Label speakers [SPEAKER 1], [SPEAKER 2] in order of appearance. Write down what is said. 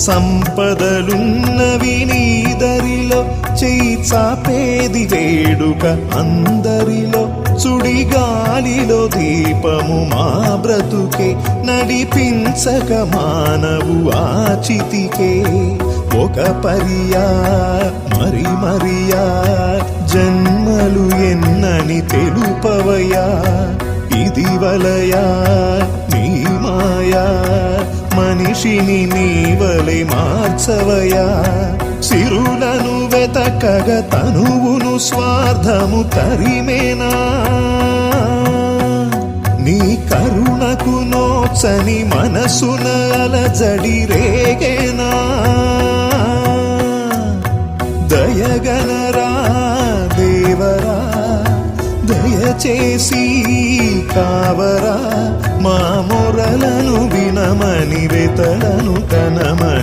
[SPEAKER 1] సంపదలున్నవి నీదరిలో చేయి చాపేది వేడుక అందరిలో సుడిగాలిలో దీపము మా బ్రతుకే నడిపించక మానవు ఆచితికే ఒక మరియా మరి మరియా జన్మలు ఎన్నని తెలుపవయా ఇది వలయా నీ మాయా మనిషిని నీవలె మార్చవయా సిరులను వెతకగ తనువును స్వార్థము తరిమేనా నీ కరుణకు నోచని మనసున అలజడి రేగేనా దయగనరా దేవరా దయచేసి కావరా మా మొరలను వినమని వెతలను కనమని